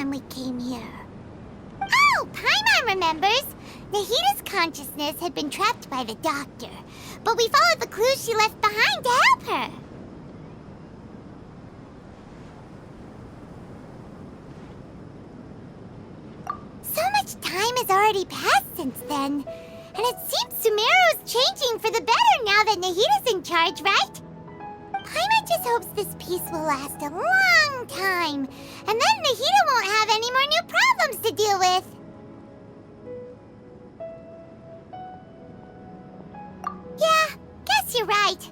time we came here. Oh, Paimon remembers! Nahita's consciousness had been trapped by the doctor, but we followed the clues she left behind to help her. So much time has already passed since then, and it seems Sumeru's changing for the better now that Nahita's in charge, right? Paimon just hopes this peace will last a long time, and then Nahita won't have any more new problems to deal with. Yeah, guess you're right.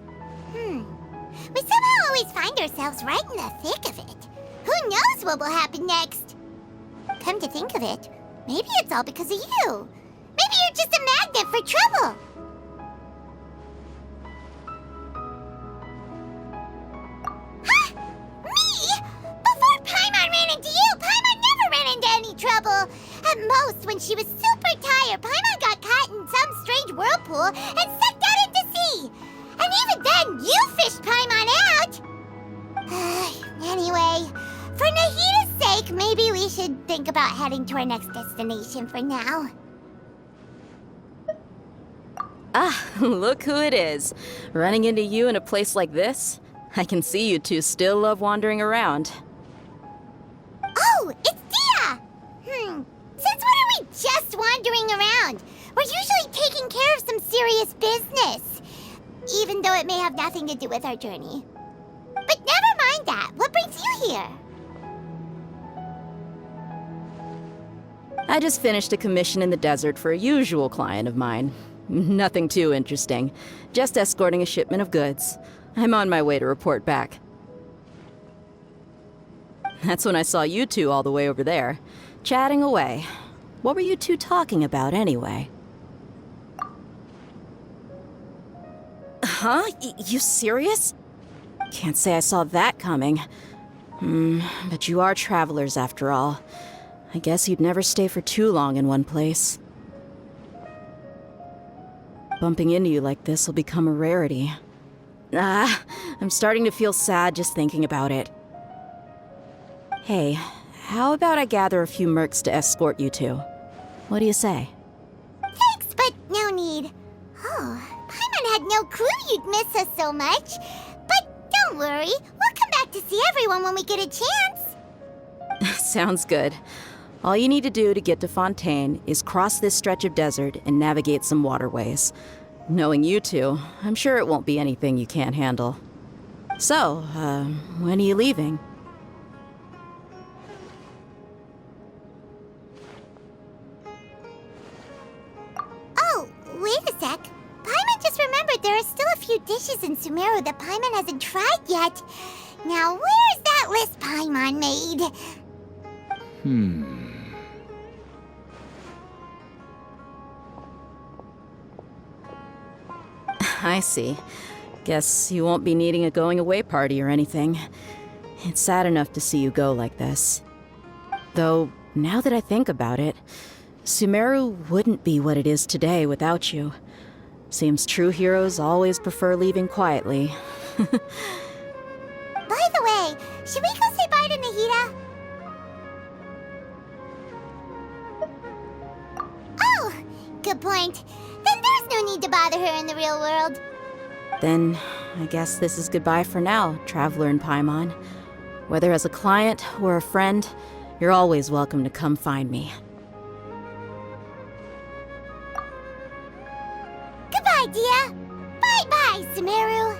We somehow always find ourselves right in the thick of it. Who knows what will happen next? Come to think of it, maybe it's all because of you. Maybe you're just a magnet for trouble. Huh? Me? Before Paimon ran into you, Paimon never ran into any trouble. At most, when she was super tired, Paimon got caught in some strange whirlpool and sucked out into sea. And even then, you fished Paimon out. Anyway, for Nahita's sake, maybe we should think about heading to our next destination for now. Ah, look who it is. Running into you in a place like this? I can see you two still love wandering around. Oh, it's Dia! Since when are we just wandering around? We're usually taking care of some serious business. Even though it may have nothing to do with our journey. But never mind that. What brings you here? I just finished a commission in the desert for a usual client of mine. Nothing too interesting. Just escorting a shipment of goods. I'm on my way to report back. That's when I saw you two all the way over there, chatting away. What were you two talking about anyway? Huh? You serious? Can't say I saw that coming. But you are travelers after all. I guess you'd never stay for too long in one place. Bumping into you like this will become a rarity. I'm starting to feel sad just thinking about it. Hey, how about I gather a few mercs to escort you two? What do you say? Thanks, but no need. Oh, Paimon had no clue you'd miss us so much. But don't worry, we'll come back to see everyone when we get a chance. Sounds good. All you need to do to get to Fontaine is cross this stretch of desert and navigate some waterways. Knowing you two, I'm sure it won't be anything you can't handle. So, when are you leaving? Oh, wait a sec. Paimon just remembered there are still a few dishes in Sumeru that Paimon hasn't tried yet. Now, where's that list Paimon made? I see. Guess you won't be needing a going-away party or anything. It's sad enough to see you go like this. Though, now that I think about it, Sumeru wouldn't be what it is today without you. Seems true heroes always prefer leaving quietly. By the way, should we go say bye to Nahita? Oh, good point. Then there's no need to bother her in the real world. Then, I guess this is goodbye for now, Traveler in Paimon. Whether as a client or a friend, you're always welcome to come find me. Goodbye, Dia. Bye-bye, Sumeru.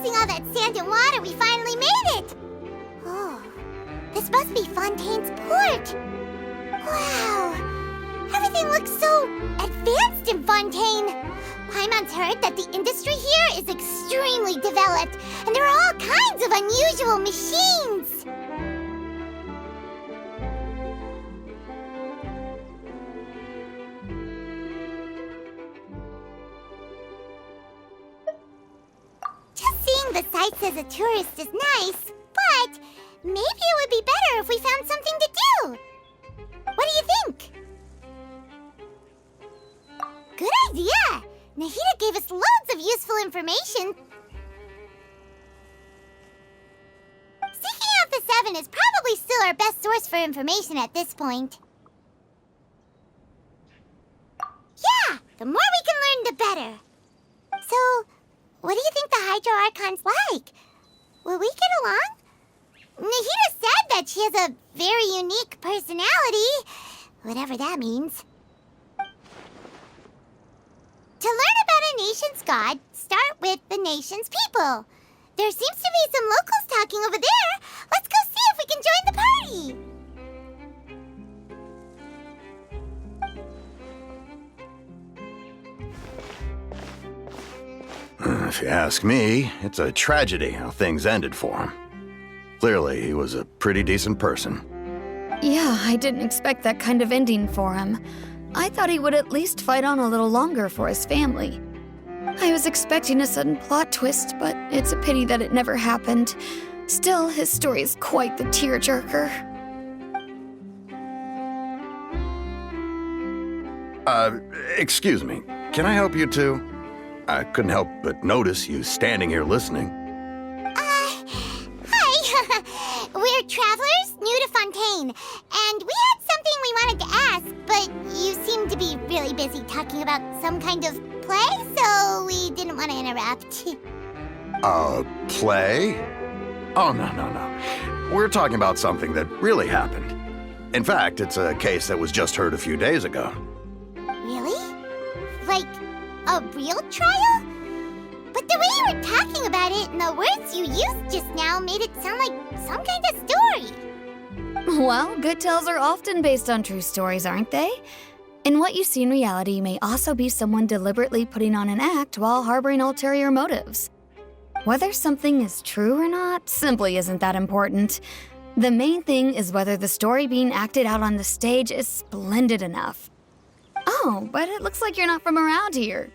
passing all that sand and water, we finally made it! Oh, this must be Fontaine's port! Wow! Everything looks so advanced in Fontaine! Paimon's heard that the industry here is extremely developed, and there are all kinds of unusual machines! Just seeing the sights as a tourist is nice, but maybe it would be better if we found something to do. What do you think? Good idea! Nahida gave us loads of useful information. Seeking out the Seven is probably still our best source for information at this point. Yeah, the more we can learn, the better. So, what do you think the Hydro Archon's like? Will we get along? Nahida said that she has a very unique personality, whatever that means. To learn about a nation's god, start with the nation's people. There seems to be some locals talking over there. Let's go see if we can join the party. If you ask me, it's a tragedy how things ended for him. Clearly, he was a pretty decent person. Yeah, I didn't expect that kind of ending for him. I thought he would at least fight on a little longer for his family. I was expecting a sudden plot twist, but it's a pity that it never happened. Still, his story is quite the tearjerker. Excuse me. Can I help you too? I couldn't help but notice you standing here listening. Hi. We're travelers new to Fontaine, and we had something we wanted to ask, but you seem to be really busy talking about some kind of play, so we didn't want to interrupt. Play? Oh, no. We're talking about something that really happened. In fact, it's a case that was just heard a few days ago. Really? Like a real trial? But the way you were talking about it and the words you used just now made it sound like some kind of story. Well, good tales are often based on true stories, aren't they? And what you see in reality may also be someone deliberately putting on an act while harboring ulterior motives. Whether something is true or not simply isn't that important. The main thing is whether the story being acted out on the stage is splendid enough. Oh, but it looks like you're not from around here.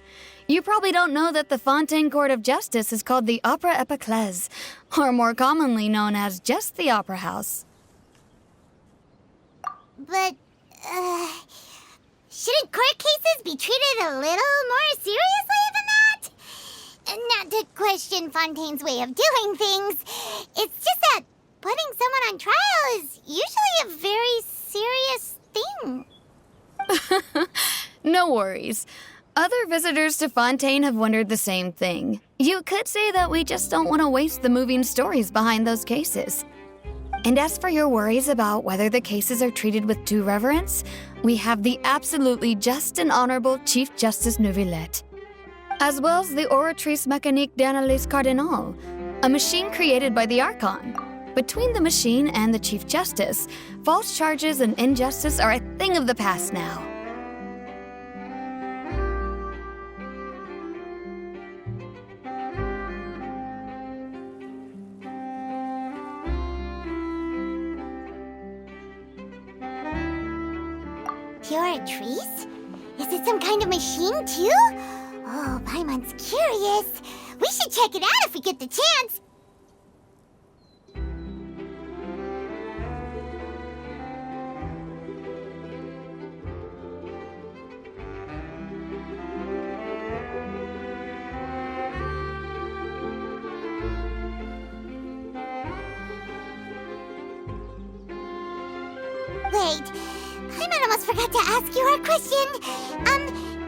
You probably don't know that the Fontaine Court of Justice is called the Opera Epiclese, or more commonly known as just the Opera House. But, shouldn't court cases be treated a little more seriously than that? Not to question Fontaine's way of doing things. It's just that putting someone on trial is usually a very serious thing. No worries. Other visitors to Fontaine have wondered the same thing. You could say that we just don't want to waste the moving stories behind those cases. And as for your worries about whether the cases are treated with due reverence, we have the absolutely just and honorable Chief Justice Neuvillette, as well as the Oratrice Mécanique d'Analyse Cardinal, a machine created by the Archon. Between the machine and the Chief Justice, false charges and injustice are a thing of the past now. Oratrice? Is it some kind of machine, too? Oh, Paimon's curious. We should check it out if we get the chance. Wait, Paimon almost forgot to ask you our question.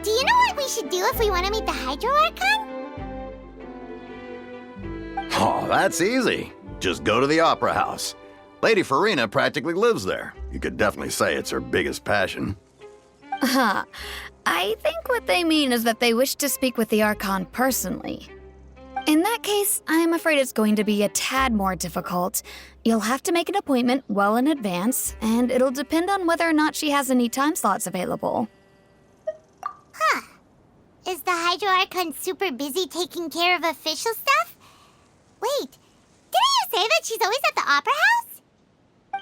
Do you know what we should do if we want to meet the Hydro Archon? Oh, that's easy. Just go to the Opera House. Lady Farina practically lives there. You could definitely say it's her biggest passion. I think what they mean is that they wish to speak with the Archon personally. In that case, I'm afraid it's going to be a tad more difficult. You'll have to make an appointment well in advance, and it'll depend on whether or not she has any time slots available. Huh. Is the Hydro Archon super busy taking care of official stuff? Wait, didn't you say that she's always at the Opera House?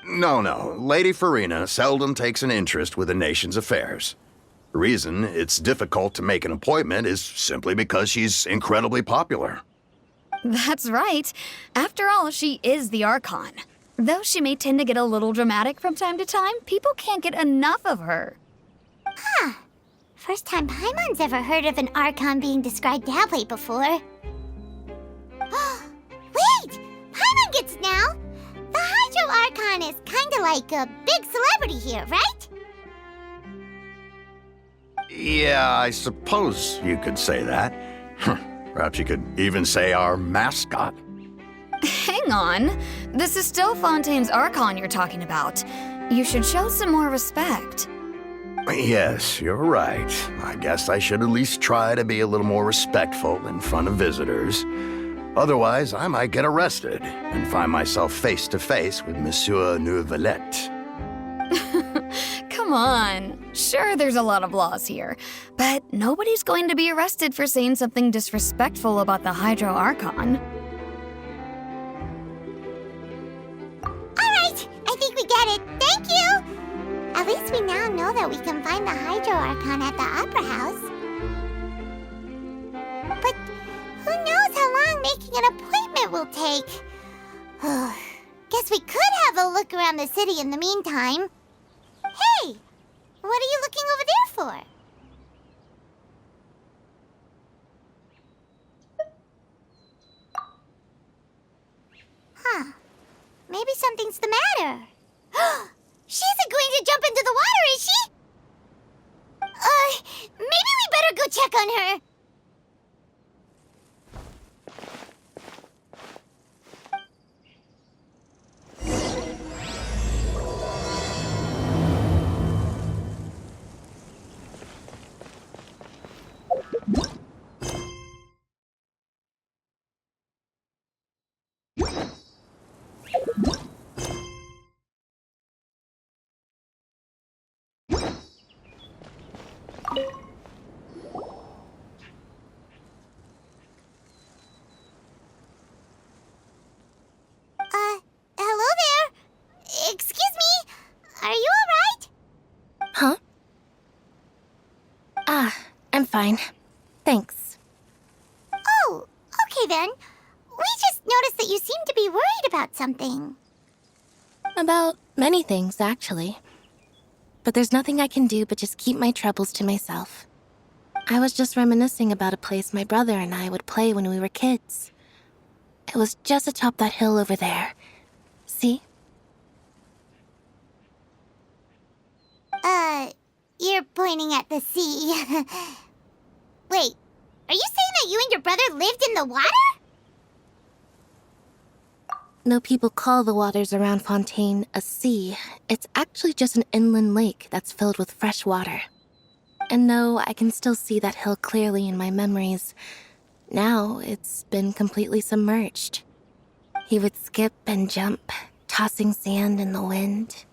No. Lady Farina seldom takes an interest with the nation's affairs. The reason it's difficult to make an appointment is simply because she's incredibly popular. That's right. After all, she is the Archon. Though she may tend to get a little dramatic from time to time, people can't get enough of her. Huh. First time Paimon's ever heard of an Archon being described that way before. Wait! Paimon gets now! The Hydro Archon is kinda like a big celebrity here, right? Yeah, I suppose you could say that. Perhaps you could even say our mascot. Hang on. This is still Fontaine's Archon you're talking about. You should show some more respect. Yes, you're right. I guess I should at least try to be a little more respectful in front of visitors. Otherwise, I might get arrested and find myself face to face with Monsieur Neuvillette. Come on. Sure, there's a lot of laws here, but nobody's going to be arrested for saying something disrespectful about the Hydro Archon. Alright, I think we get it. Thank you! At least we now know that we can find the Hydro Archon at the Opera House. But who knows how long making an appointment will take? Guess we could have a look around the city in the meantime. Hey! What are you looking over there for? Huh. Maybe something's the matter. She isn't going to jump into the water, is she? Maybe we better go check on her. Hello there. Excuse me. Are you alright? Huh? I'm fine. Thanks. Oh, okay then. We just noticed that you seem to be worried about something. About many things, actually. But there's nothing I can do but just keep my troubles to myself. I was just reminiscing about a place my brother and I would play when we were kids. It was just atop that hill over there. See? You're pointing at the sea. Wait, are you saying that you and your brother lived in the water? No people call the waters around Fontaine a sea. It's actually just an inland lake that's filled with fresh water. And no, I can still see that hill clearly in my memories. Now it's been completely submerged. He would skip and jump, tossing sand in the wind.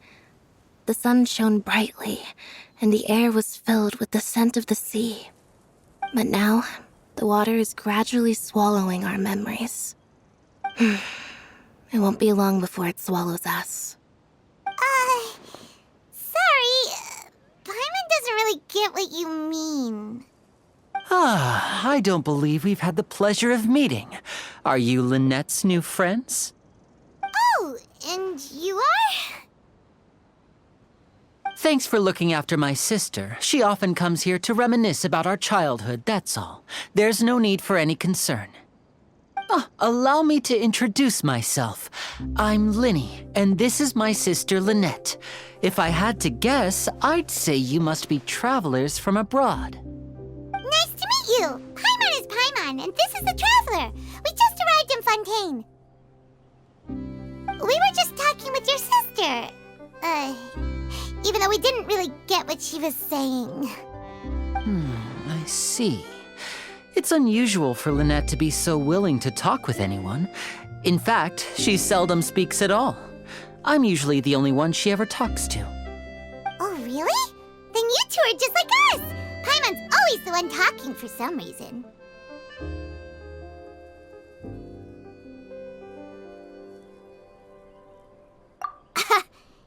The sun shone brightly, and the air was filled with the scent of the sea. But now, the water is gradually swallowing our memories. It won't be long before it swallows us. Sorry. Paimon doesn't really get what you mean. I don't believe we've had the pleasure of meeting. Are you Lynette's new friends? Oh, and you are? Thanks for looking after my sister. She often comes here to reminisce about our childhood, that's all. There's no need for any concern. Allow me to introduce myself. I'm Linny, and this is my sister Lynette. If I had to guess, I'd say you must be travelers from abroad. Nice to meet you. Paimon is Paimon, and this is the Traveler. We just arrived in Fontaine. We were just talking with your sister. Even though we didn't really get what she was saying. I see. It's unusual for Lynette to be so willing to talk with anyone. In fact, she seldom speaks at all. I'm usually the only one she ever talks to. Oh, really? Then you two are just like us! Paimon's always the one talking for some reason.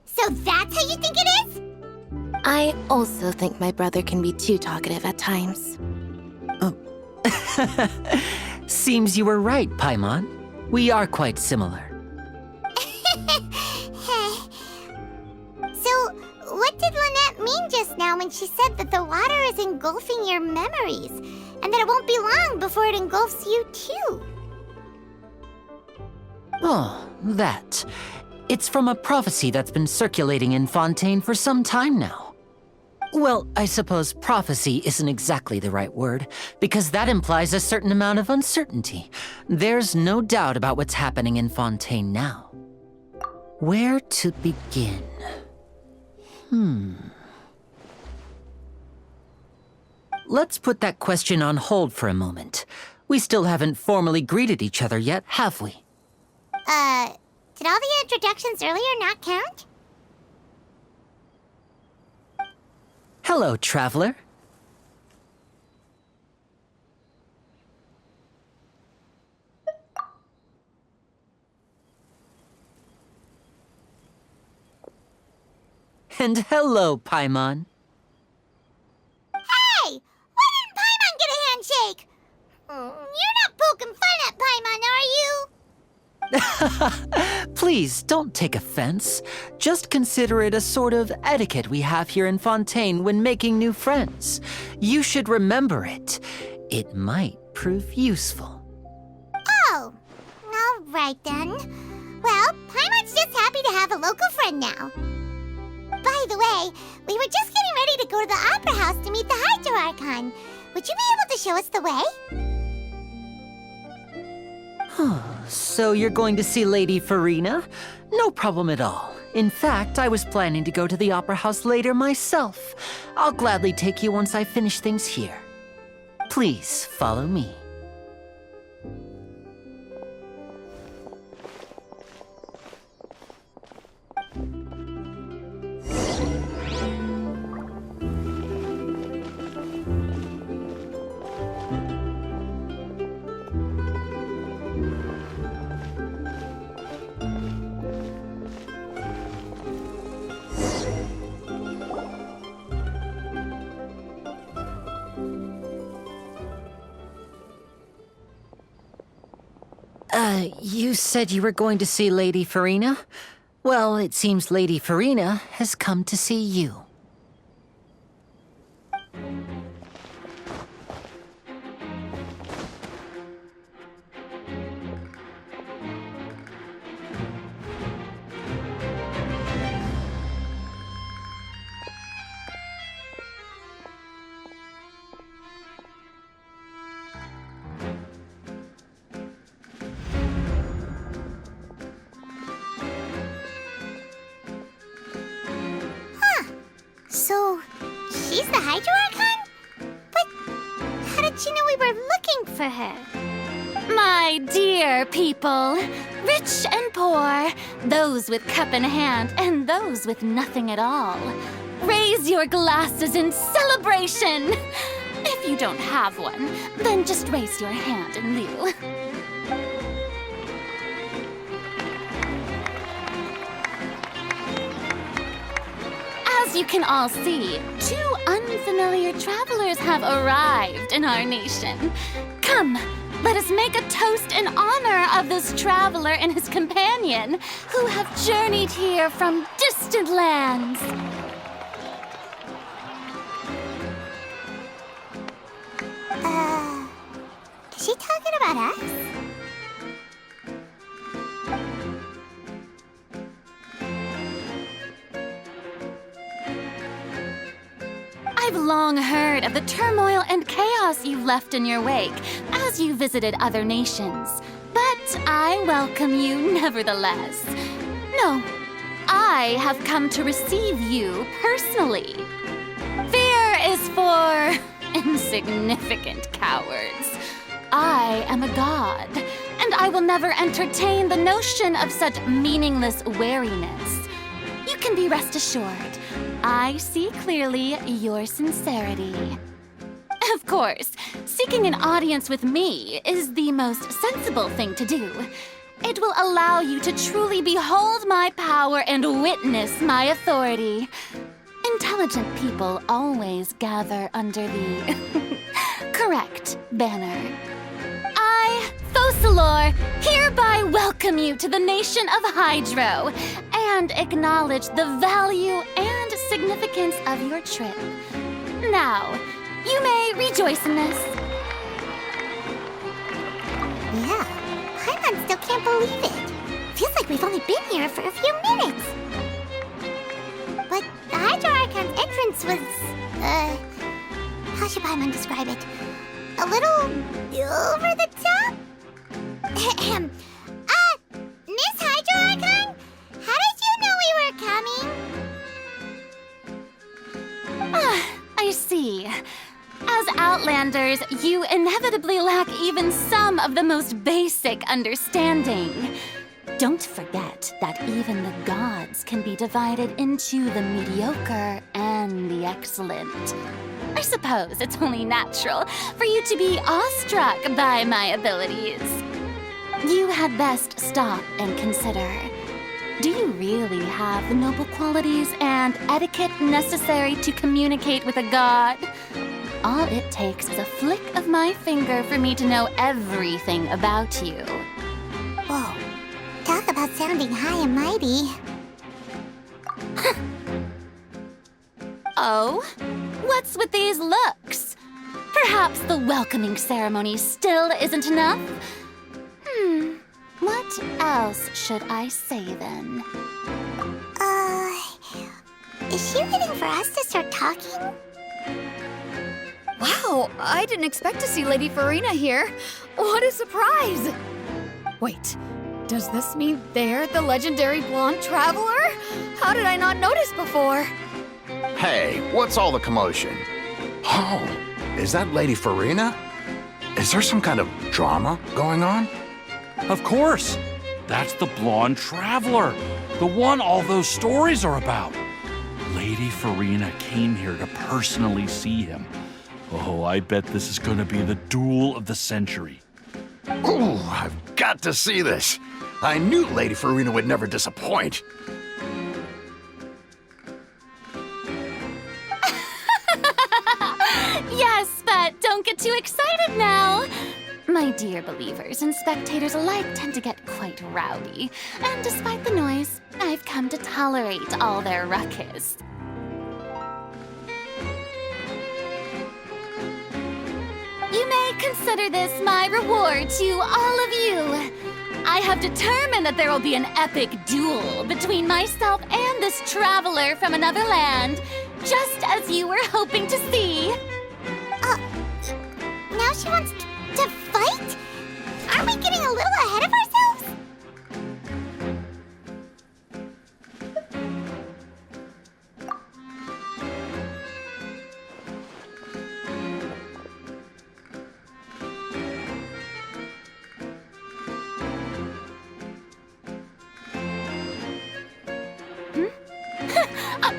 So that's how you think it is? I also think my brother can be too talkative at times. Seems you were right, Paimon. We are quite similar. So, what did Lynette mean just now when she said that the water is engulfing your memories, and that it won't be long before it engulfs you too? Oh, that. It's from a prophecy that's been circulating in Fontaine for some time now. Well, I suppose prophecy isn't exactly the right word, because that implies a certain amount of uncertainty. There's no doubt about what's happening in Fontaine now. Where to begin? Let's put that question on hold for a moment. We still haven't formally greeted each other yet, have we? Did all the introductions earlier not count? Hello, traveler. And hello, Paimon. Hey! Why didn't Paimon get a handshake? You're not poking fun at Paimon, are you? Please, don't take offense. Just consider it a sort of etiquette we have here in Fontaine when making new friends. You should remember it. It might prove useful. Oh, all right then. Well, Paimon's just happy to have a local friend now. By the way, we were just getting ready to go to the Opera House to meet the Hydro Archon. Would you be able to show us the way? So you're going to see Lady Farina? No problem at all. In fact, I was planning to go to the Opera House later myself. I'll gladly take you once I finish things here. Please follow me. You said you were going to see Lady Farina? Well, it seems Lady Farina has come to see you. So, she's the Hydro Archon? But how did she know we were looking for her? My dear people, rich and poor, those with cup in hand and those with nothing at all, raise your glasses in celebration. If you don't have one, then just raise your hand in lieu. As you can all see, two unfamiliar travelers have arrived in our nation. Come, let us make a toast in honor of this traveler and his companion who have journeyed here from distant lands. Is she talking about us? I've long heard of the turmoil and chaos you've left in your wake as you visited other nations. But I welcome you nevertheless. No, I have come to receive you personally. Fear is for insignificant cowards. am a god, and I will never entertain the notion of such meaningless wariness. You can be rest assured, I see clearly your sincerity. Of course, seeking an audience with me is the most sensible thing to do. It will allow you to truly behold my power and witness my authority. Intelligent people always gather under the correct banner. I, Focalor, hereby welcome you to the nation of Hydro and acknowledge the value and significance of your trip. Now, you may rejoice in this. Yeah, Paimon still can't believe it. Feels like we've only been here for a few minutes. But the Hydro Archon's entrance was, how should Paimon describe it? A little over the top? Miss Hydro Archon? How did you know we were coming? I see. As Outlanders, you inevitably lack even some of the most basic understanding. Don't forget that even the gods can be divided into the mediocre and the excellent. I suppose it's only natural for you to be awestruck by my abilities. You had best stop and consider. Do you really have the noble qualities and etiquette necessary to communicate with a god? All it takes is a flick of my finger for me to know everything about you. Whoa, talk about sounding high and mighty. Oh? What's with these looks? Perhaps the welcoming ceremony still isn't enough? What else should I say then? Is she waiting for us to start talking? Wow, I didn't expect to see Lady Farina here. What a surprise! Wait, does this mean they're the legendary blonde traveler? How did I not notice before? Hey, what's all the commotion? Oh, is that Lady Farina? Is there some kind of drama going on? Of course! That's the blonde traveler, the one all those stories are about. Lady Farina came here to personally see him. Oh, I bet this is gonna be the duel of the century. Ooh, I've got to see this. I knew Lady Farina would never disappoint. Yes, but don't get too excited now. My dear believers and spectators alike tend to get quite rowdy, and despite the noise, I've come to tolerate all their ruckus. You may consider this my reward to all of you. I have determined that there will be an epic duel between myself and this traveler from another land, just as you were hoping to see. Now she wants to fight? Aren't we getting a little ahead of ourselves?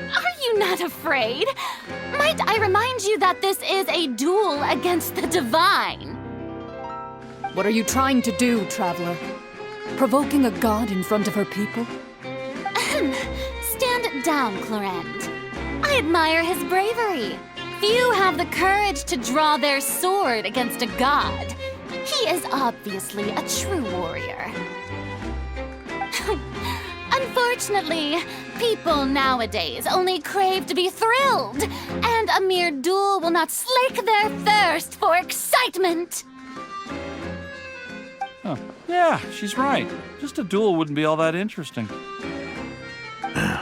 Are you not afraid? Might I remind you that this is a duel against the divine? What are you trying to do, traveler? Provoking a god in front of her people? Stand down, Clorend. I admire his bravery. Few have the courage to draw their sword against a god. He is obviously a true warrior. Unfortunately, people nowadays only crave to be thrilled, and a mere duel will not slake their thirst for excitement. Huh. Yeah, she's right. Just a duel wouldn't be all that interesting.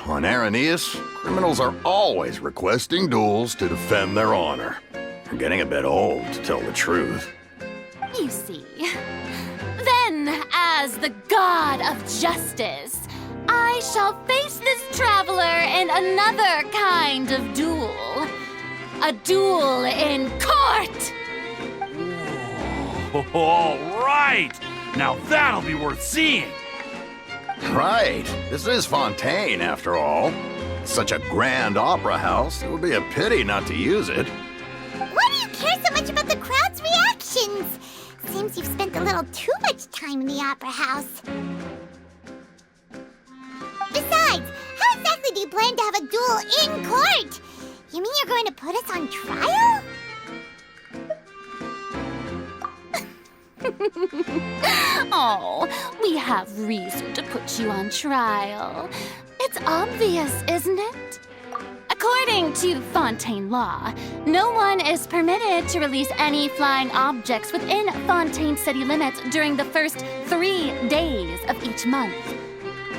On Araneus, criminals are always requesting duels to defend their honor. I'm getting a bit old, to tell the truth. You see. Then, as the god of justice, I shall face this traveler in another kind of duel. A duel in court! All right! Now that'll be worth seeing! Right. This is Fontaine, after all. Such a grand opera house, it would be a pity not to use it. Why do you care so much about the crowd's reactions? Seems you've spent a little too much time in the opera house. Besides, how exactly do you plan to have a duel in court? You mean you're going to put us on trial? Oh, we have reason to put you on trial. It's obvious, isn't it? According to Fontaine law, no one is permitted to release any flying objects within Fontaine city limits during the first 3 days of each month.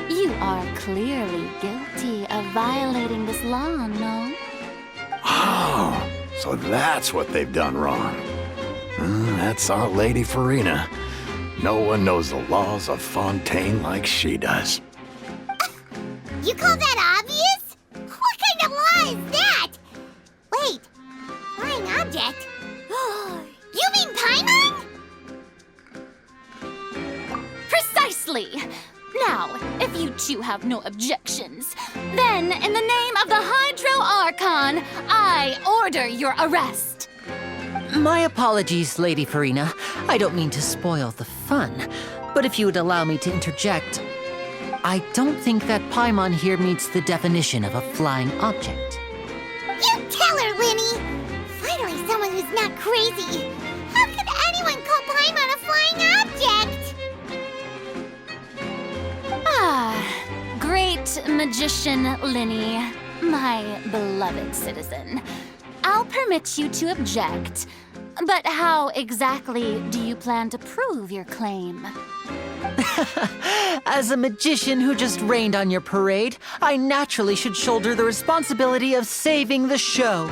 You are clearly guilty of violating this law, no? Oh, so that's what they've done wrong. That's our Lady Farina. No one knows the laws of Fontaine like she does. You call that obvious? What kind of law is that? Wait, flying object? You mean Paimon? Precisely! Now, if you two have no objections, then in the name of the Hydro Archon, I order your arrest. My apologies, Lady Farina. I don't mean to spoil the fun, but if you would allow me to interject, I don't think that Paimon here meets the definition of a flying object. You tell her, Winnie! Finally someone who's not crazy. How could anyone call Paimon a flying object? Ah, great magician Linny, my beloved citizen. I'll permit you to object, but how exactly do you plan to prove your claim? As a magician who just rained on your parade, I naturally should shoulder the responsibility of saving the show.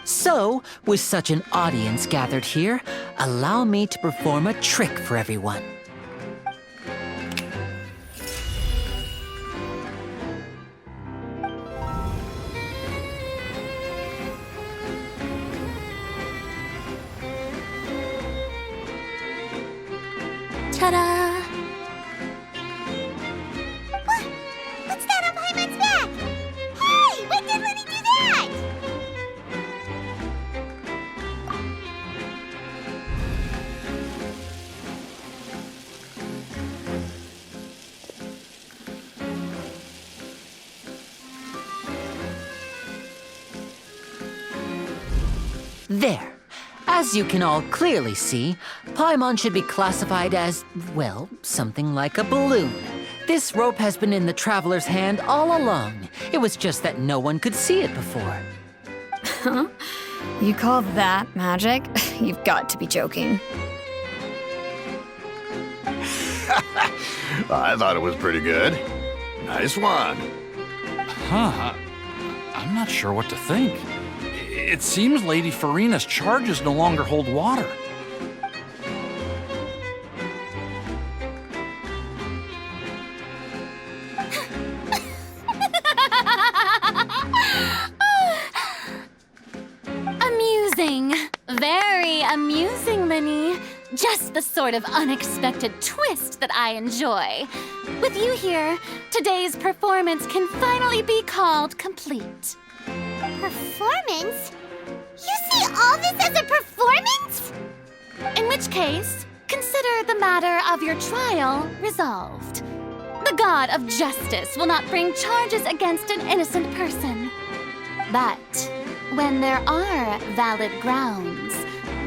So, with such an audience gathered here, allow me to perform a trick for everyone. Ta-da! What's that on Paimon's back? Hey, when did Winnie do that? There. As you can all clearly see, Paimon should be classified as, well, something like a balloon. This rope has been in the traveler's hand all along. It was just that no one could see it before. Huh? You call that magic? You've got to be joking. I thought it was pretty good. Nice one. Huh. I'm not sure what to think. It seems Lady Farina's charges no longer hold water. Amusing. Very amusing, Linny. Just the sort of unexpected twist that I enjoy. With you here, today's performance can finally be called complete. Performance? You see all this as a performance? In which case, consider the matter of your trial resolved. The god of justice will not bring charges against an innocent person. But when there are valid grounds,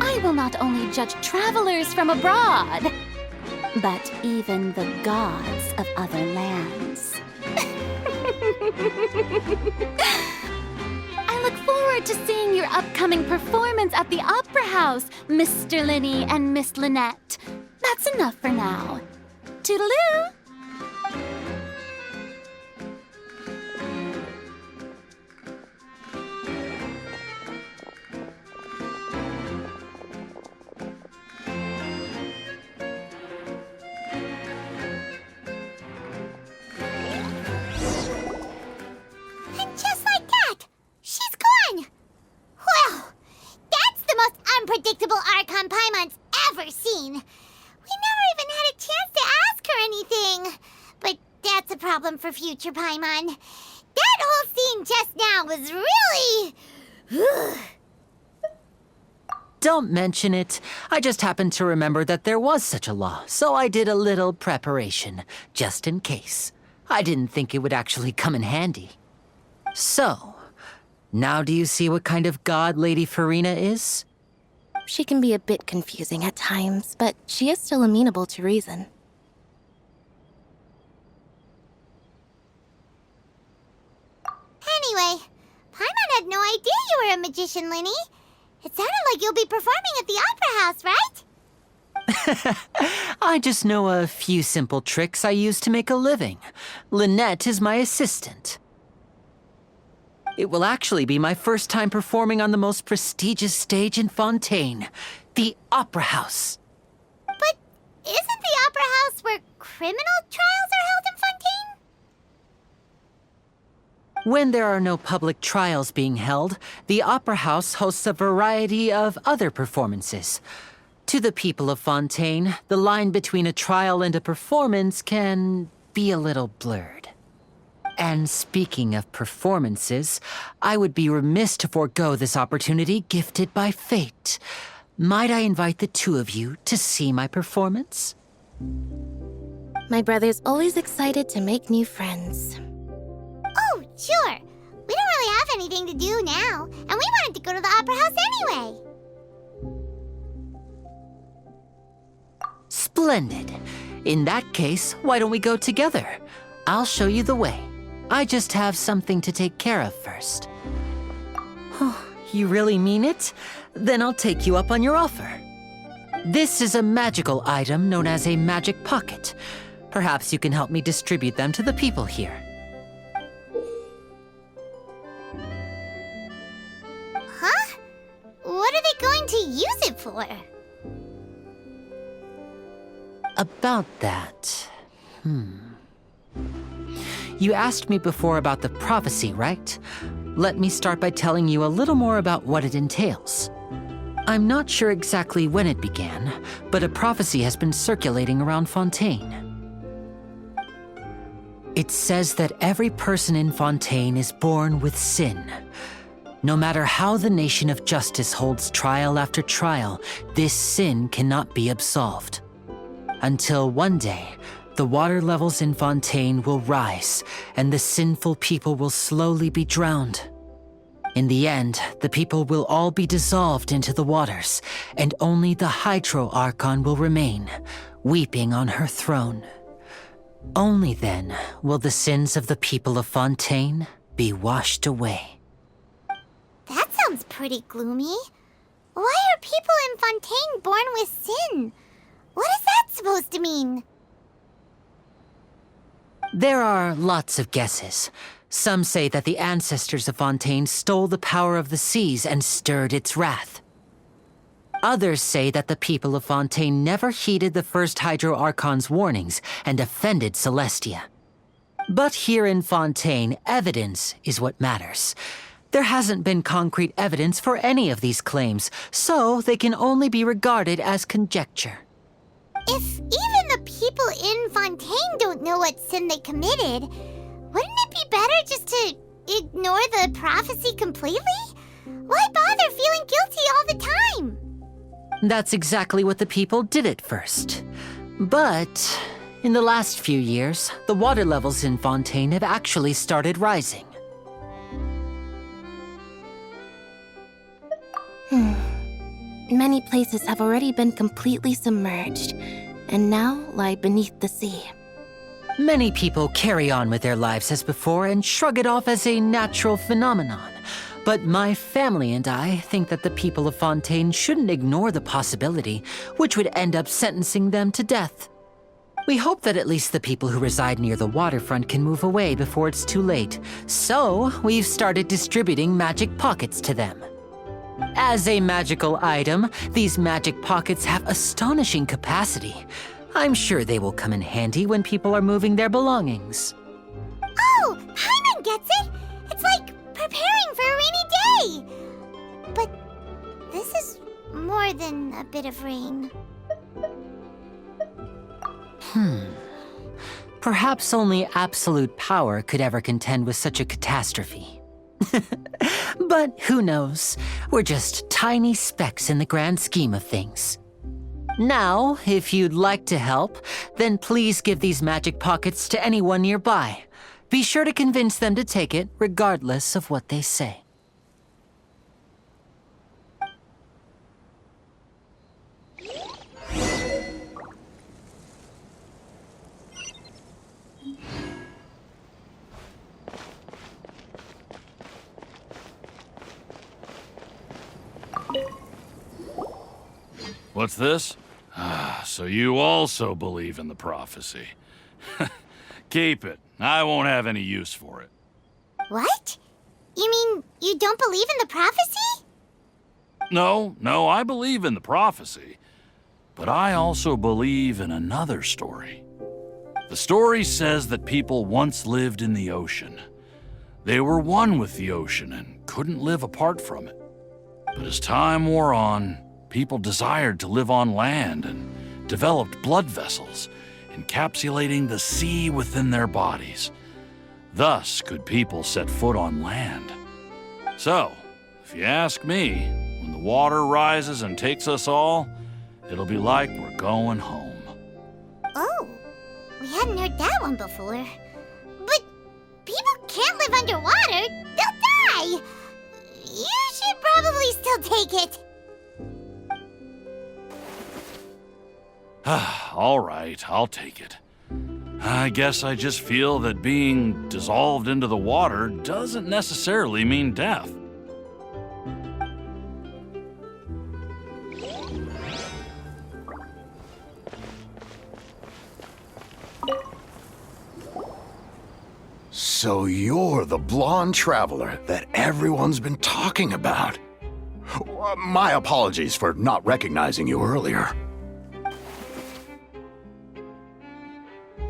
I will not only judge travelers from abroad, but even the gods of other lands. I look forward to seeing your upcoming performance at the Opera House, Mr. Linny and Miss Lynette. That's enough for now. Toodaloo! And just like that, she's gone! Well, that's the most unpredictable Archon Paimon's ever seen! scene. We never even had a chance to ask her anything. But that's a problem for future Paimon. That whole scene just now was really... Don't mention it. I just happened to remember that there was such a law, so I did a little preparation, just in case. I didn't think it would actually come in handy. So, now do you see what kind of god Lady Farina is? She can be a bit confusing at times, but she is still amenable to reason. Anyway, Paimon had no idea you were a magician, Linny. It sounded like you'll be performing at the Opera House, right? I just know a few simple tricks I use to make a living. Lynette is my assistant. It will actually be my first time performing on the most prestigious stage in Fontaine, the Opera House. But isn't the Opera House where criminal trials are held in Fontaine? When there are no public trials being held, the Opera House hosts a variety of other performances. To the people of Fontaine, the line between a trial and a performance can be a little blurred. And speaking of performances, I would be remiss to forego this opportunity gifted by fate. Might I invite the two of you to see my performance? My brother's always excited to make new friends. Oh, sure. We don't really have anything to do now, and we wanted to go to the Opera House anyway. Splendid. In that case, why don't we go together? I'll show you the way. I just have something to take care of first. Oh, you really mean it? Then I'll take you up on your offer. This is a magical item known as a magic pocket. Perhaps you can help me distribute them to the people here. Huh? What are they going to use it for? About that... You asked me before about the prophecy, right? Let me start by telling you a little more about what it entails. I'm not sure exactly when it began, but a prophecy has been circulating around Fontaine. It says that every person in Fontaine is born with sin. No matter how the nation of justice holds trial after trial, this sin cannot be absolved. Until one day, the water levels in Fontaine will rise, and the sinful people will slowly be drowned. In the end, the people will all be dissolved into the waters, and only the Hydro Archon will remain, weeping on her throne. Only then will the sins of the people of Fontaine be washed away. That sounds pretty gloomy. Why are people in Fontaine born with sin? What is that supposed to mean? There are lots of guesses. Some say that the ancestors of Fontaine stole the power of the seas and stirred its wrath. Others say that the people of Fontaine never heeded the first Hydro Archon's warnings and offended Celestia. But here in Fontaine, evidence is what matters. There hasn't been concrete evidence for any of these claims, so they can only be regarded as conjecture. If even the people in Fontaine don't know what sin they committed, wouldn't it be better just to ignore the prophecy completely? Why bother feeling guilty all the time? That's exactly what the people did at first. But in the last few years, the water levels in Fontaine have actually started rising. Many places have already been completely submerged, and now lie beneath the sea. Many people carry on with their lives as before and shrug it off as a natural phenomenon. But my family and I think that the people of Fontaine shouldn't ignore the possibility, which would end up sentencing them to death. We hope that at least the people who reside near the waterfront can move away before it's too late. So we've started distributing magic pockets to them. As a magical item, these magic pockets have astonishing capacity. I'm sure they will come in handy when people are moving their belongings. Oh, Paimon gets it! It's like preparing for a rainy day! But this is more than a bit of rain. Perhaps only absolute power could ever contend with such a catastrophe. But who knows? We're just tiny specks in the grand scheme of things. Now, if you'd like to help, then please give these magic pockets to anyone nearby. Be sure to convince them to take it, regardless of what they say. What's this? So you also believe in the prophecy. Keep it. I won't have any use for it. What? You mean you don't believe in the prophecy? No, I believe in the prophecy. But I also believe in another story. The story says that people once lived in the ocean. They were one with the ocean and couldn't live apart from it. But as time wore on, people desired to live on land and developed blood vessels, encapsulating the sea within their bodies. Thus could people set foot on land. So, if you ask me, when the water rises and takes us all, it'll be like we're going home. Oh, we hadn't heard that one before. But people can't live underwater. They'll die. You should probably still take it. All right, I'll take it. I guess I just feel that being dissolved into the water doesn't necessarily mean death. So you're the blonde traveler that everyone's been talking about. My apologies for not recognizing you earlier.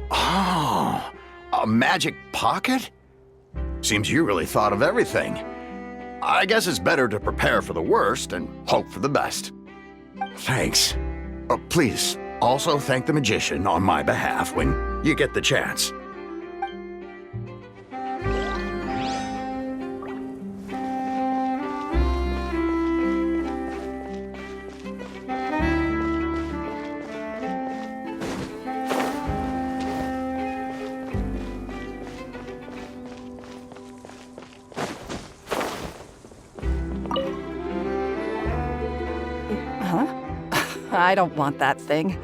Oh, a magic pocket? Seems you really thought of everything. I guess it's better to prepare for the worst and hope for the best. Thanks. Please, also thank the magician on my behalf when you get the chance. I don't want that thing.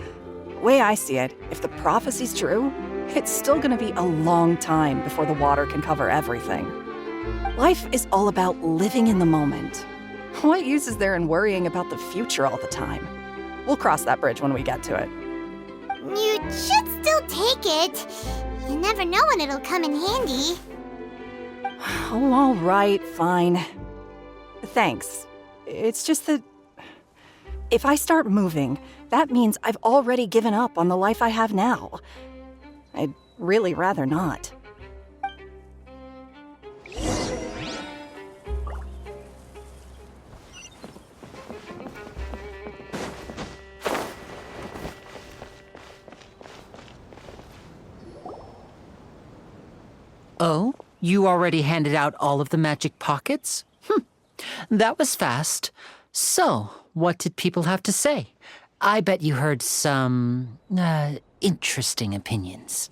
Way I see it, if the prophecy's true, it's still gonna be a long time before the water can cover everything. Life is all about living in the moment. What use is there in worrying about the future all the time? We'll cross that bridge when we get to it. You should still take it. You never know when it'll come in handy. Oh, all right, fine. Thanks. It's just that if I start moving, that means I've already given up on the life I have now. I'd really rather not. Oh? You already handed out all of the magic pockets? That was fast. So, what did people have to say? I bet you heard some, interesting opinions.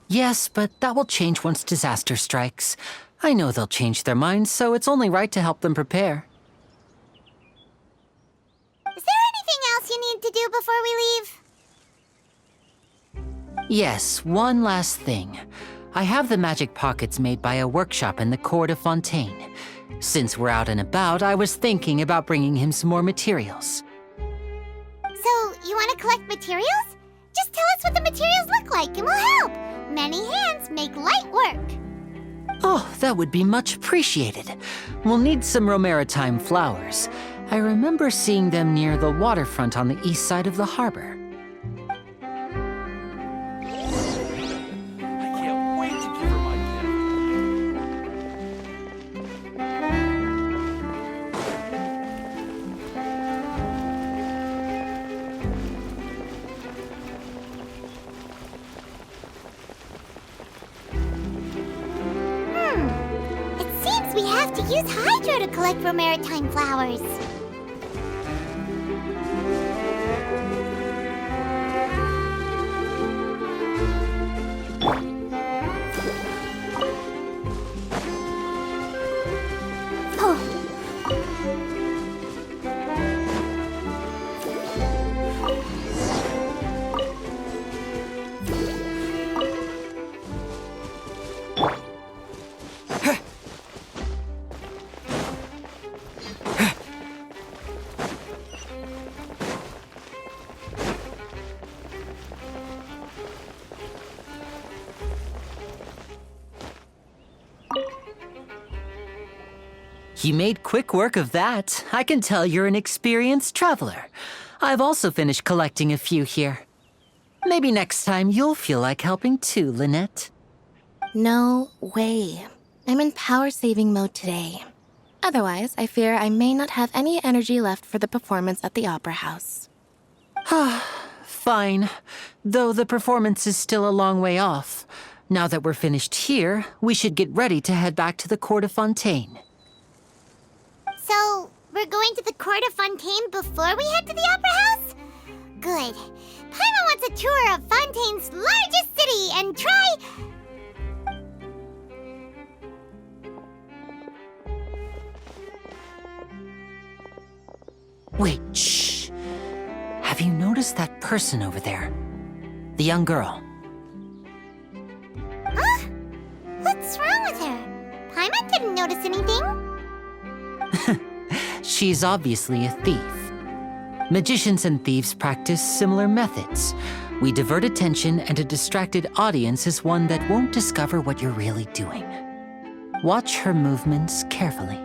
Yes, but that will change once disaster strikes. I know they'll change their minds, so it's only right to help them prepare. Is there anything else you need to do before we leave? Yes, one last thing. I have the magic pockets made by a workshop in the court of Fontaine. Since we're out and about, I was thinking about bringing him some more materials. So, you want to collect materials? Just tell us what the materials look like and we'll help. Many hands make light work. Oh, that would be much appreciated. We'll need some romaritime flowers. I remember seeing them near the waterfront on the east side of the harbor. I can't wait to give her my gift. to use hydro to collect maritime flowers. You made quick work of that. I can tell you're an experienced traveler. I've also finished collecting a few here. Maybe next time you'll feel like helping too, Lynette. No way. I'm in power-saving mode today. Otherwise, I fear I may not have any energy left for the performance at the Opera House. Fine. Though the performance is still a long way off. Now that we're finished here, we should get ready to head back to the Court of Fontaine. So, we're going to the Court of Fontaine before we head to the Opera House? Good. Paimon wants a tour of Fontaine's largest city and try... Wait, shh. Have you noticed that person over there? The young girl. Huh? What's wrong with her? Paimon didn't notice anything. She's obviously a thief. Magicians and thieves practice similar methods. We divert attention, and a distracted audience is one that won't discover what you're really doing. Watch her movements carefully.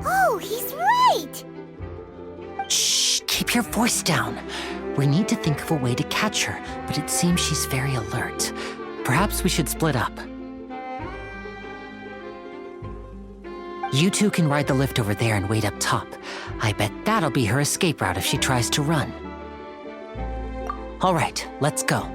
Oh, he's right! Shh, keep your voice down. We need to think of a way to catch her, but it seems she's very alert. Perhaps we should split up. You two can ride the lift over there and wait up top. I bet that'll be her escape route if she tries to run. All right, let's go.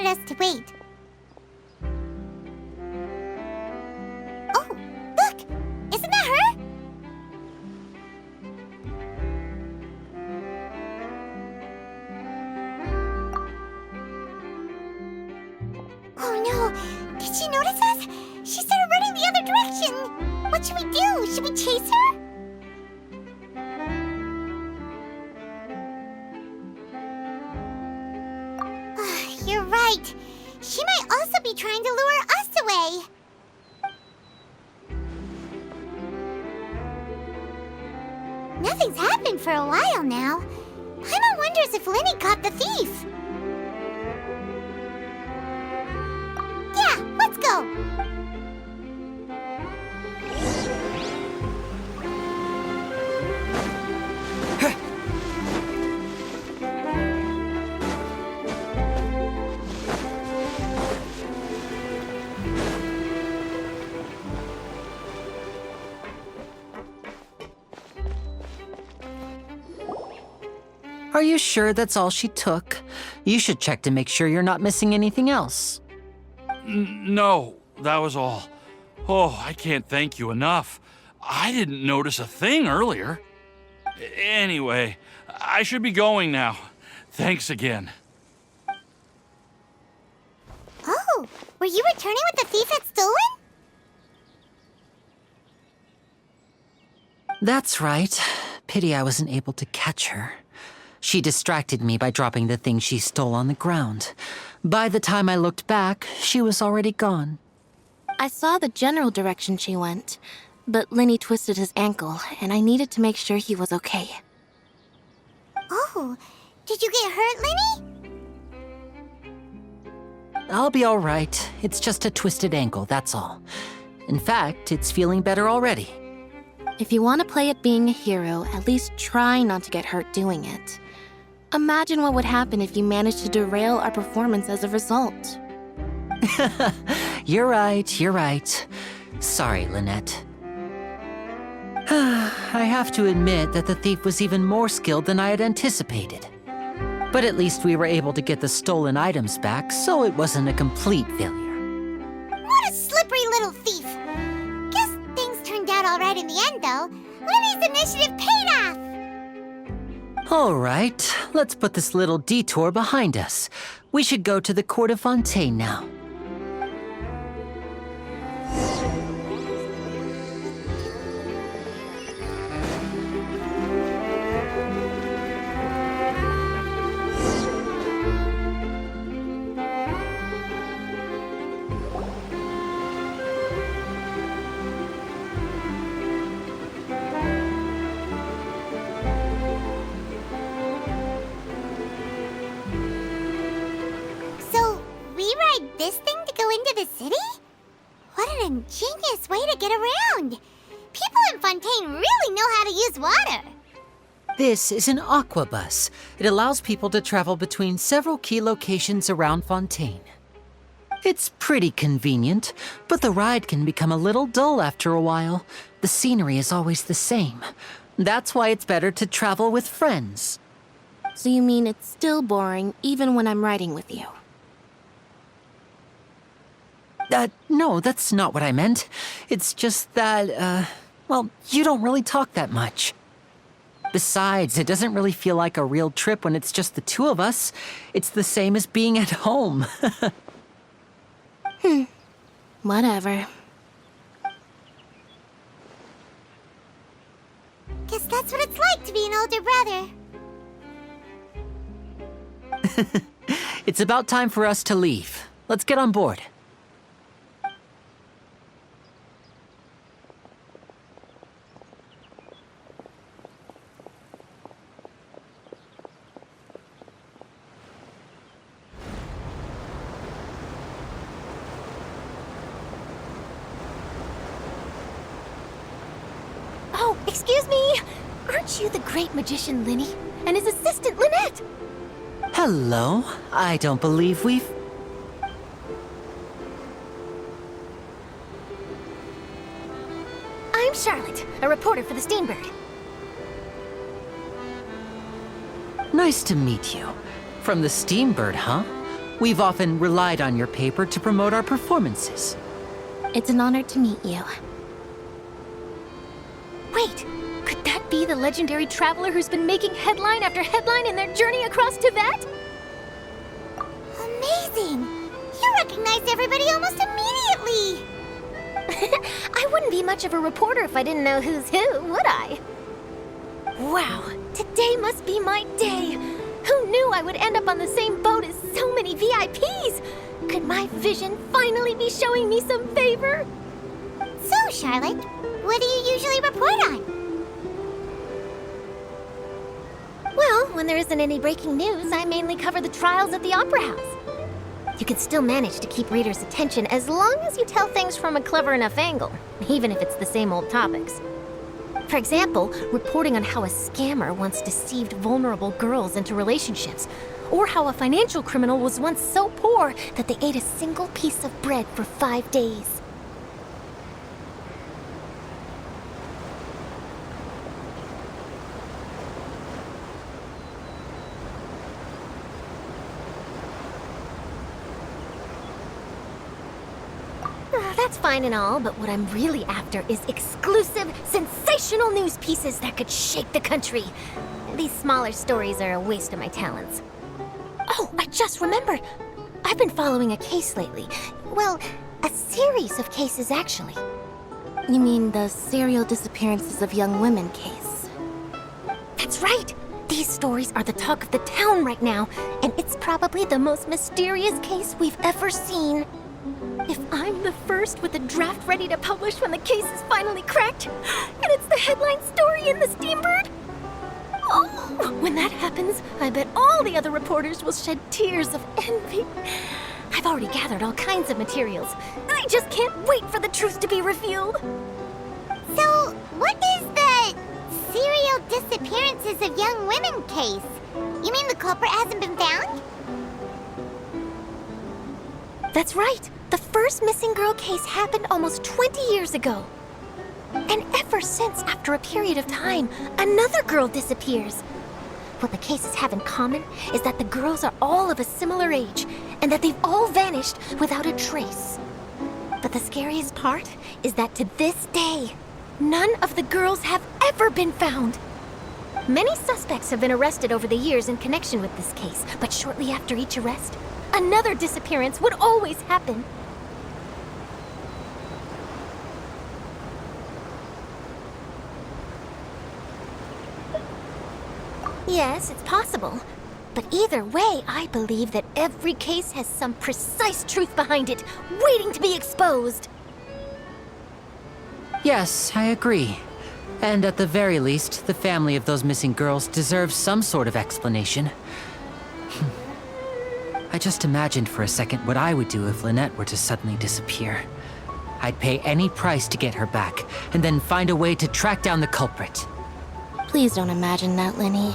wanted us to wait. Oh, look! Isn't that her? Oh no! Did she notice us? She started running the other direction! What should we do? Should we chase her? You're right. She might also be trying to lure us away. Nothing's happened for a while now. Paimon wonders if Linny caught the thief. Yeah, let's go. Are you sure that's all she took? You should check to make sure you're not missing anything else. No, that was all. Oh, I can't thank you enough. I didn't notice a thing earlier. Anyway, I should be going now. Thanks again. Oh, were you returning what the thief had stolen? That's right. Pity I wasn't able to catch her. She distracted me by dropping the thing she stole on the ground. By the time I looked back, she was already gone. I saw the general direction she went, but Linny twisted his ankle, and I needed to make sure he was okay. Oh, did you get hurt, Linny? I'll be all right. It's just a twisted ankle, that's all. In fact, it's feeling better already. If you want to play at being a hero, at least try not to get hurt doing it. Imagine what would happen if you managed to derail our performance as a result. You're right. Sorry, Lynette. I have to admit that the thief was even more skilled than I had anticipated. But at least we were able to get the stolen items back, so it wasn't a complete failure. What a slippery little thief! Guess things turned out all right in the end, though. Linny's initiative paid off! All right, let's put this little detour behind us. We should go to the Court of Fontaine now. This thing to go into the city? What an ingenious way to get around! People in Fontaine really know how to use water! This is an aquabus. It allows people to travel between several key locations around Fontaine. It's pretty convenient, but the ride can become a little dull after a while. The scenery is always the same. That's why it's better to travel with friends. So you mean it's still boring even when I'm riding with you? No, that's not what I meant. It's just that, well, you don't really talk that much. Besides, it doesn't really feel like a real trip when it's just the two of us. It's the same as being at home. Whatever. Guess that's what it's like to be an older brother. It's about time for us to leave. Let's get on board. Oh, excuse me! Aren't you the great magician Linny and his assistant Lynette? Hello. I don't believe we've... I'm Charlotte, a reporter for the Steambird. Nice to meet you. From the Steambird, huh? We've often relied on your paper to promote our performances. It's an honor to meet you. Wait, could that be the legendary traveler who's been making headline after headline in their journey across Tibet? Amazing! You recognized everybody almost immediately! I wouldn't be much of a reporter if I didn't know who's who, would I? Wow, today must be my day! Who knew I would end up on the same boat as so many VIPs? Could my vision finally be showing me some favor? So, Charlotte, what do you usually report on? Well, when there isn't any breaking news, I mainly cover the trials at the Opera House. You can still manage to keep readers' attention as long as you tell things from a clever enough angle, even if it's the same old topics. For example, reporting on how a scammer once deceived vulnerable girls into relationships, or how a financial criminal was once so poor that they ate a single piece of bread for 5 days. That's fine and all, but what I'm really after is exclusive, sensational news pieces that could shake the country. These smaller stories are a waste of my talents. Oh, I just remembered. I've been following a case lately. Well, a series of cases, actually. You mean the serial disappearances of young women case? That's right. These stories are the talk of the town right now, and it's probably the most mysterious case we've ever seen. If I'm the first with a draft ready to publish when the case is finally cracked, and it's the headline story in the Steambird, oh, when that happens, I bet all the other reporters will shed tears of envy. I've already gathered all kinds of materials. I just can't wait for the truth to be revealed. So, what is the serial disappearances of young women case? You mean the culprit hasn't been found? That's right. The first missing girl case happened almost 20 years ago. And ever since, after a period of time, another girl disappears. What the cases have in common is that the girls are all of a similar age, and that they've all vanished without a trace. But the scariest part is that to this day, none of the girls have ever been found. Many suspects have been arrested over the years in connection with this case, but shortly after each arrest, another disappearance would always happen. Yes, it's possible. But either way, I believe that every case has some precise truth behind it, waiting to be exposed. Yes, I agree. And at the very least, the family of those missing girls deserves some sort of explanation. I just imagined for a second what I would do if Lynette were to suddenly disappear. I'd pay any price to get her back, and then find a way to track down the culprit. Please don't imagine that, Linny.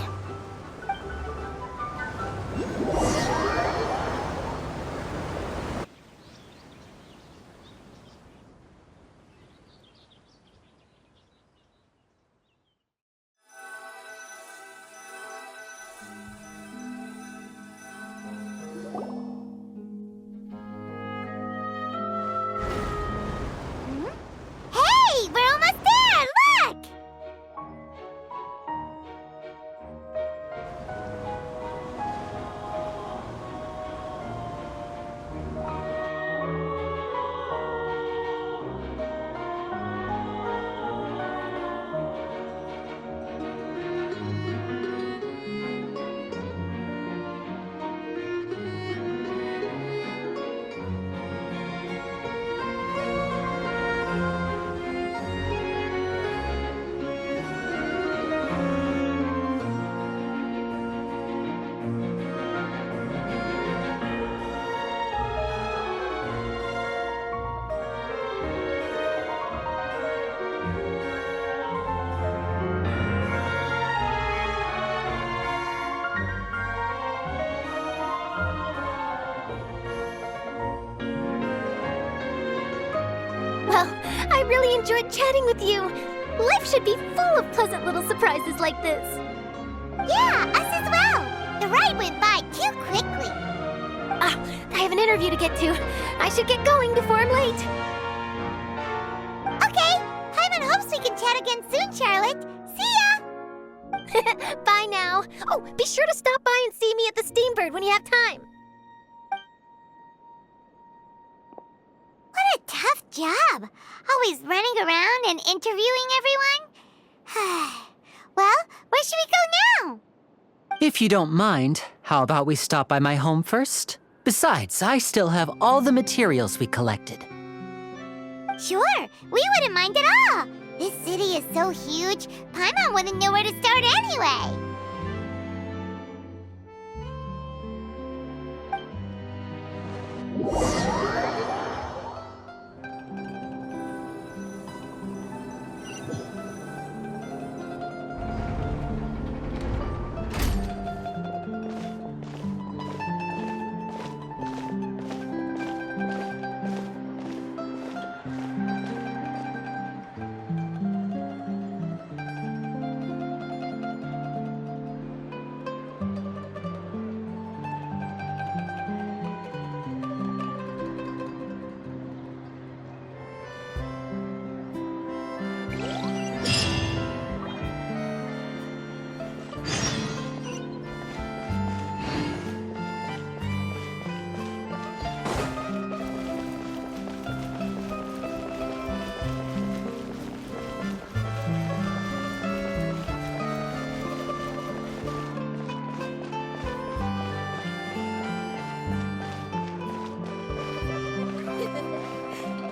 Hey, we're almost there! Look! Well, I really enjoyed chatting with you. Life should be full of pleasant little surprises like this. Yeah, us as well. The ride went by too quickly. have an interview to get to. I should get going before I'm late. Okay, Paimon hopes we can chat again soon, Charlotte. See ya! Bye now. Oh, be sure to stop by and see me at the Steambird when you have time. What a tough job. Always running around and interviewing everyone. Well, where should we go now? If you don't mind, how about we stop by my home first? Besides, I still have all the materials we collected. Sure, we wouldn't mind at all. This city is so huge, Paimon wouldn't know where to start anyway.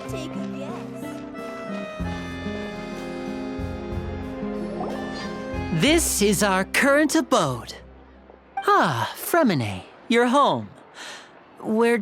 Take a guess. This is our current abode. Ah, Fremine, you're home. Where